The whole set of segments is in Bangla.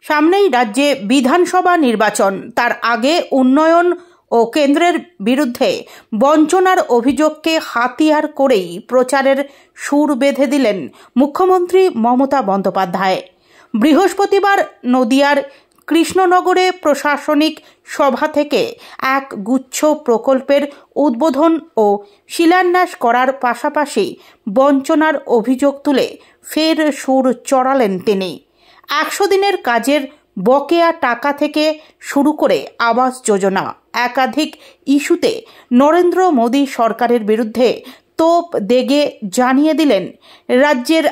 সামনেই রাজ্যে বিধানসভা নির্বাচন, তার আগে উন্নয়ন ও কেন্দ্রের বিরুদ্ধে বঞ্চনার অভিযোগকে হাতিয়ার করেই প্রচারের সুর বেঁধে দিলেন মুখ্যমন্ত্রী মমতা বন্দ্যোপাধ্যায়। বৃহস্পতিবার নদিয়ার কৃষ্ণনগরে প্রশাসনিক সভা থেকে এক গুচ্ছ প্রকল্পের উদ্বোধন ও শিলান্যাস করার পাশাপাশি বঞ্চনার অভিযোগ তুলে ফের সুর চড়ালেন তিনি। 100 দিনের কাজের বকেয়া টাকা থেকে শুরু করে আবাস যোজনা, একাধিক ইস্যুতে নরেন্দ্র মোদী সরকারের বিরুদ্ধে তোপ দেগে জানিয়ে দিলেন রাজ্যের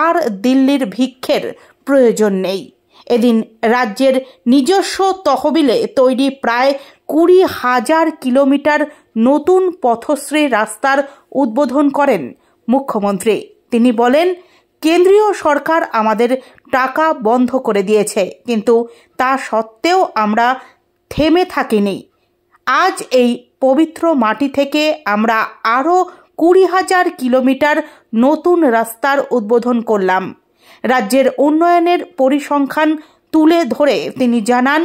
আর দিল্লির ভিক্ষের প্রয়োজন নেই। এদিন রাজ্যের নিজস্ব তহবিলে তৈরি প্রায় 20,000 কিলোমিটার নতুন পথশ্রী রাস্তার উদ্বোধন করেন মুখ্যমন্ত্রী। তিনি বলেন, কেন্দ্রীয় সরকার আমাদের টাকা বন্ধ করে দিয়েছে, কিন্তু তা সত্ত্বেও আমরা থেমে থাকিনি। আজ এই পবিত্র মাটি থেকে আমরা আরও 20,000 কিলোমিটার নতুন রাস্তার উদ্বোধন করলাম। রাজ্যের উন্নয়নের পরিসংখ্যান তুলে ধরে তিনি জানান,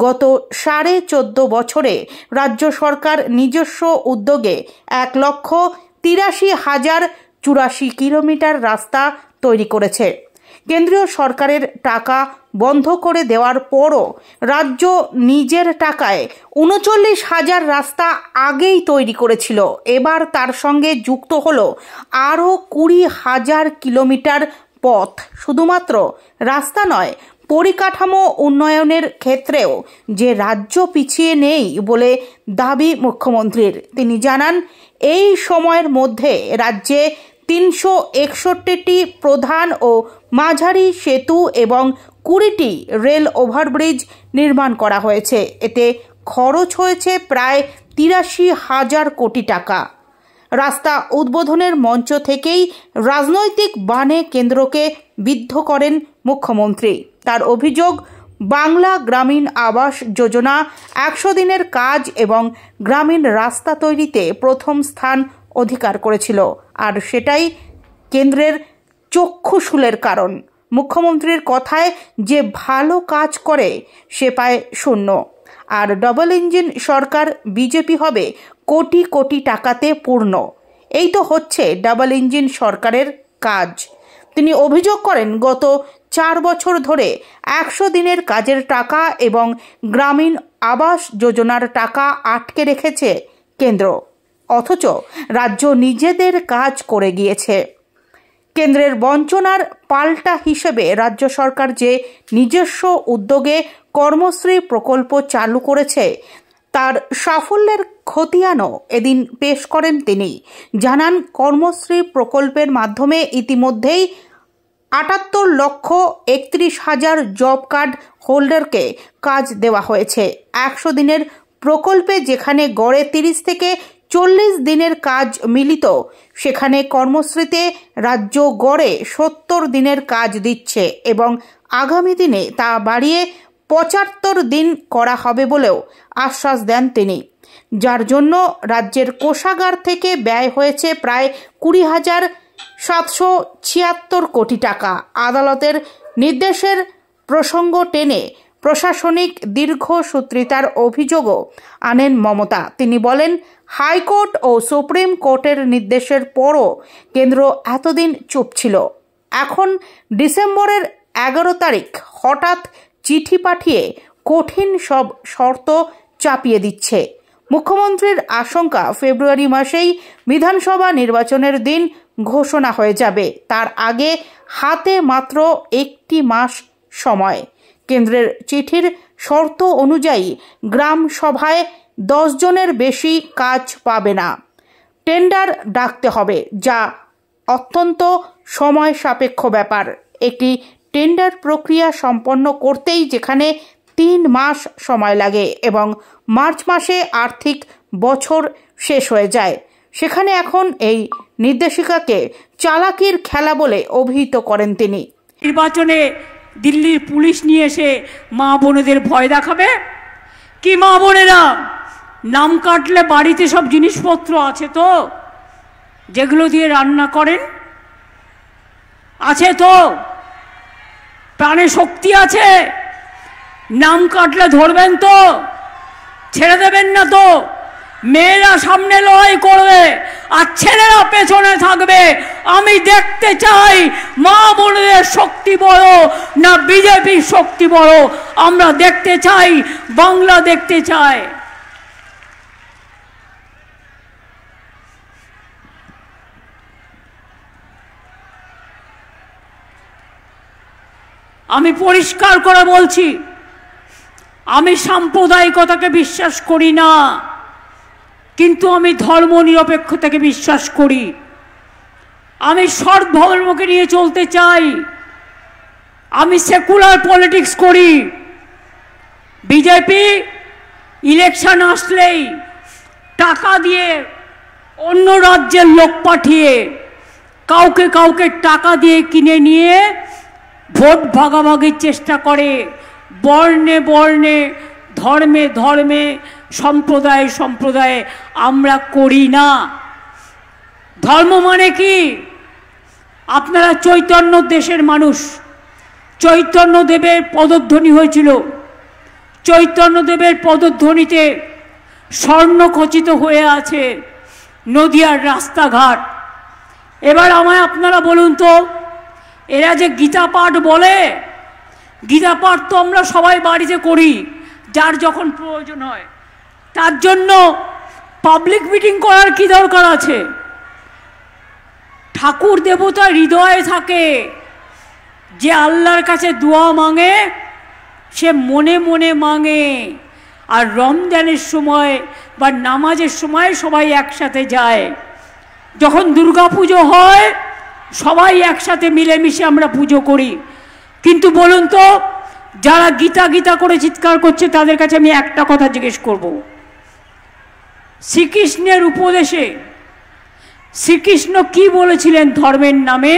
গত 14.5 বছরে রাজ্য সরকার নিজস্ব উদ্যোগে 1,83,084 কিলোমিটার রাস্তা তৈরি করেছে। কেন্দ্রীয় সরকারের টাকা বন্ধ করে দেওয়ার পরও রাজ্য নিজের টাকায় 39,000 রাস্তা আগেই তৈরি করেছিল। এবার তার সঙ্গে যুক্ত হলো আরও 20,000 কিলোমিটার পথ। শুধুমাত্র রাস্তা নয়, পরিকাঠামো উন্নয়নের ক্ষেত্রেও যে রাজ্য পিছিয়ে নেই বলে দাবি মুখ্যমন্ত্রীর। তিনি জানান, এই সময়ের মধ্যে রাজ্যে 361টি প্রধান ও মাঝারি সেতু এবং 20টি রেল ওভারব্রিজ নির্মাণ করা হয়েছে। এতে খরচ হয়েছে প্রায় 83,000 কোটি টাকা। রাস্তা উদ্বোধনের মঞ্চ থেকেই রাজনৈতিক বাণে কেন্দ্রকে বিদ্ধ করেন মুখ্যমন্ত্রী। তার অভিযোগ, বাংলা গ্রামীণ আবাস যোজনা 100 দিনের কাজ এবং গ্রামীণ রাস্তা তৈরিতে প্রথম স্থান অধিকার করেছিল, আর সেটাই কেন্দ্রের চক্ষুশূলের কারণ। মুখ্যমন্ত্রীর কথায়, যে ভালো কাজ করে সে পায় শূন্য, আর ডবল ইঞ্জিন সরকার বিজেপি হবে কোটি কোটি টাকাতে পূর্ণ। এই তো হচ্ছে ডাবল ইঞ্জিন সরকারের কাজ। তিনি অভিযোগ করেন, গত 4 বছর ধরে 100 দিনের কাজের টাকা এবং গ্রামীণ আবাস যোজনার টাকা আটকে রেখেছে কেন্দ্র, অথচ রাজ্য নিজেদের কাজ করে গিয়েছে। কেন্দ্রের বঞ্চনার পাল্টা হিসেবে রাজ্য সরকার যে নিজস্ব উদ্যোগে কর্মশ্রী প্রকল্প চালু করেছে, তার সাফল্যের খতিয়ানও এদিন পেশ করেন তিনি। জানান, কর্মশ্রী প্রকল্পের মাধ্যমে ইতিমধ্যেই 78,31,000 জব কার্ড হোল্ডারকে কাজ দেওয়া হয়েছে। 100 দিনের প্রকল্পে যেখানে গড়ে 30 থেকে 40 দিনের কাজ মিলিত, সেখানে কর্মশ্রীতে রাজ্য গড়ে 70 দিনের কাজ দিচ্ছে এবং আগামী দিনে তা বাড়িয়ে 75 দিন করা হবে বলেও আশ্বাস দেন তিনি, যার জন্য রাজ্যের কোষাগার থেকে ব্যয় হয়েছে প্রায় 20,776 কোটি টাকা। আদালতের নির্দেশের প্রসঙ্গ টেনে প্রশাসনিক দীর্ঘসূত্রিতার অভিযোগও আনেন মমতা। তিনি বলেন, হাইকোর্ট ও সুপ্রিম কোর্টের নির্দেশের পরও কেন্দ্র এতদিন চুপ ছিল। এখন ডিসেম্বরের 11 তারিখ হঠাৎ চিঠি পাঠিয়ে কঠিন সব শর্ত চাপিয়ে দিচ্ছে। মুখ্যমন্ত্রীর আশঙ্কা, ফেব্রুয়ারি মাসেই বিধানসভা নির্বাচনের দিন ঘোষণা হয়ে যাবে। তার আগে হাতে মাত্র 1 মাস সময়। কেন্দ্রের চিঠির শর্ত অনুযায়ী গ্রাম সভায় 10 জনের বেশি কাজ পাবে না, টেন্ডার ডাকতে হবে, যা অত্যন্ত সময় সাপেক্ষ ব্যাপার। একটি টেন্ডার প্রক্রিয়া সম্পন্ন করতেই যেখানে 3 মাস সময় লাগে এবং মার্চ মাসে আর্থিক বছর শেষ হয়ে যায়, সেখানে এখন এই নির্দেশিকাকে চালাকির খেলা বলে অভিহিত করেন তিনি। নির্বাচনে দিল্লির পুলিশ নিয়ে এসে মা বোনেদের ভয় দেখাবে কি? মা বোনেরা, নাম কাটলে বাড়িতে সব জিনিসপত্র আছে তো, যেগুলো দিয়ে রান্না করেন আছে তো, প্রাণে শক্তি আছে, নাম কাটলে ধরবেন তো? ছেড়ে দেবেন না তো? মেয়েরা সামনে লড়াই করবে আর ছেলেরা পেছনে থাকবে। আমি দেখতে চাই মা বোনদের শক্তি বড় না বিজেপির শক্তি বড়। আমরা দেখতে চাই, বাংলা দেখতে চাই। আমি পরিষ্কার করে বলছি, আমি সাম্প্রদায়িকতাকে বিশ্বাস করি না, কিন্তু আমি ধর্ম নিরপেক্ষতাকে বিশ্বাস করি। আমি সৎ ধর্মকে নিয়ে চলতে চাই। আমি সেকুলার পলিটিক্স করি। বিজেপি ইলেকশন আসলেই টাকা দিয়ে, অন্য রাজ্যের লোক পাঠিয়ে, কাউকে কাউকে টাকা দিয়ে কিনে নিয়ে ভোট ভাগাভাগির চেষ্টা করে। বর্ণে বর্ণে, ধর্মে ধর্মে, সম্প্রদায়ে সম্প্রদায়ে আমরা করি না। ধর্ম মানে কি? আপনারা চৈতন্য দেশের মানুষ। চৈতন্যদেবের পদধ্বনি হয়েছিল। চৈতন্যদেবের পদধ্বনিতে স্বর্ণখচিত হয়ে আছে নদিয়ার রাস্তাঘাট। এবার আমায় আপনারা বলুন তো, এরা যে গীতা পাঠ বলে, গীতা পাঠ তো আমরা সবাই বাড়িতে করি, যার যখন প্রয়োজন হয়। তার জন্য পাবলিক মিটিং করার কি দরকার আছে? ঠাকুর দেবতা হৃদয়ে থাকে। যে আল্লাহর কাছে দোয়া মাঙে সে মনে মনে মাঙে। আর রমজানের সময় বা নামাজের সময় সবাই একসাথে যায়। যখন দুর্গা পুজো হয় সবাই একসাথে মিলেমিশে আমরা পুজো করি। কিন্তু বলুন তো, যারা গীতা গীতা করে চিৎকার করছে তাদের কাছে আমি একটা কথা জিজ্ঞেস করব। শ্রীকৃষ্ণের উপদেশে শ্রীকৃষ্ণ কি বলেছিলেন ধর্মের নামে?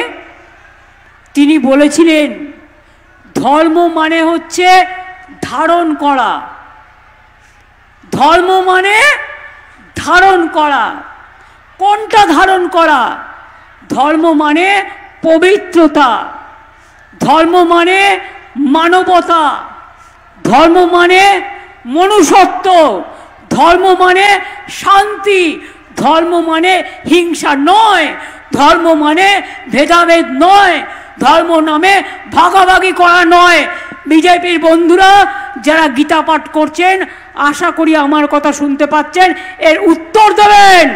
তিনি বলেছিলেন ধর্ম মানে হচ্ছে ধারণ করা। ধর্ম মানে ধারণ করা। কোনটা ধারণ করা? ধর্ম মানে পবিত্রতা। ধর্ম মানে মানবতা। ধর্ম মানে মনুষ্যত্ব। ধর্ম মানে শান্তি। ধর্ম মানে হিংসা নয়। ধর্ম মানে ভেদাভেদ নয়। ধর্ম নামে ভাগাভাগি করা নয়। বিজেপির বন্ধুরা যারা গীতা পাঠ করছেন, আশা করি আমার কথা শুনতে পাচ্ছেন, এর উত্তর দেবেন।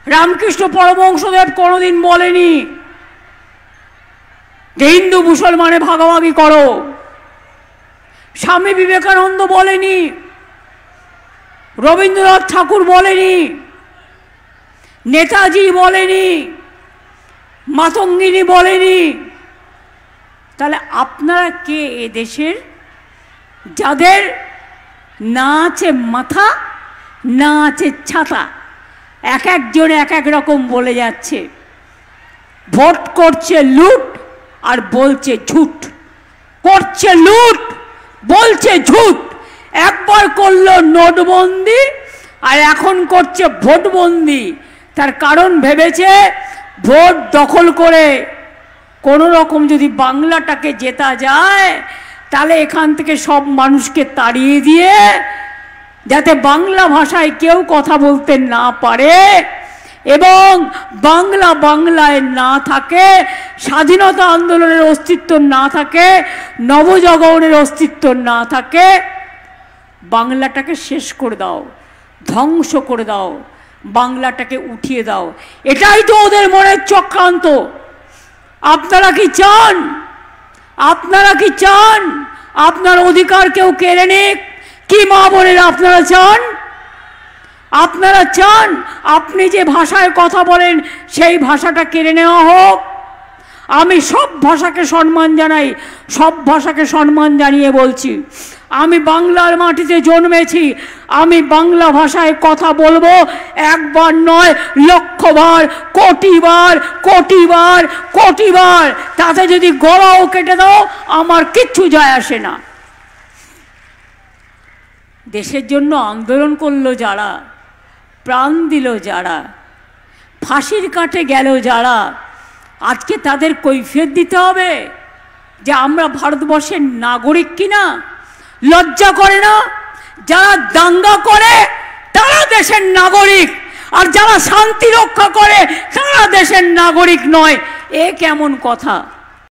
রামকৃষ্ণ পরমহংসদেব কোনোদিন বলেনি যে হিন্দু মুসলমানে ভাগাভাগি করো। স্বামী বিবেকানন্দ বলেনি, রবীন্দ্রনাথ ঠাকুর বলেনি, নেতাজি বলেনি, মাতঙ্গিনী বলেনি। তাহলে আপনারা কে এ দেশের, যাদের না আছে মাথা, না আছে ছাতা? এক একজন এক এক রকম বলে যাচ্ছে। ভোট করছে লুট আর বলছে ঝুট। করছে লুট, বলছে ঝুট। একবার করলো নোটবন্দি আর এখন করছে ভোটবন্দি। তার কারণ ভেবেছে ভোট দখল করে কোনো রকম যদি বাংলাটাকে জেতা যায়, তাহলে এখান থেকে সব মানুষকে তাড়িয়ে দিয়ে, যাতে বাংলা ভাষায় কেউ কথা বলতে না পারে এবং বাংলা বাংলায় না থাকে, স্বাধীনতা আন্দোলনের অস্তিত্ব না থাকে, নবজাগরণের অস্তিত্ব না থাকে, বাংলাটাকে শেষ করে দাও, ধ্বংস করে দাও, বাংলাটাকে উঠিয়ে দাও। এটাই তো ওদের মনের চক্রান্ত। আপনারা কি চান? আপনারা কি চান আপনার অধিকার কেউ কেড়ে নিক? কি মা বোনেরা আপনারা চান? আপনারা চান আপনি যে ভাষায় কথা বলেন সেই ভাষাটা কেড়ে নেওয়া হোক? আমি সব ভাষাকে সম্মান জানাই। সব ভাষাকে সম্মান জানিয়ে বলছি, আমি বাংলার মাটিতে জন্মেছি। আমি বাংলা ভাষায় কথা বলবো, একবার নয়, লক্ষবার, কোটিবার, কোটিবার, কোটিবার। তাতে যদি গলাও কেটে দাও আমার কিচ্ছু যায় আসে না। দেশের জন্য আন্দোলন করলো যারা, প্রাণ দিল যারা, ফাঁসির কাঠে গেল যারা, আজকে তাদের কৈফিয়ত দিতে হবে। যে আমরা ভারতবর্ষের নাগরিক কিনা? লজ্জা করে না? যারা দাঙ্গা করে তারা দেশের নাগরিক, আর যারা শান্তি রক্ষা করে তারা দেশের নাগরিক নয়। এ কেমন কথা?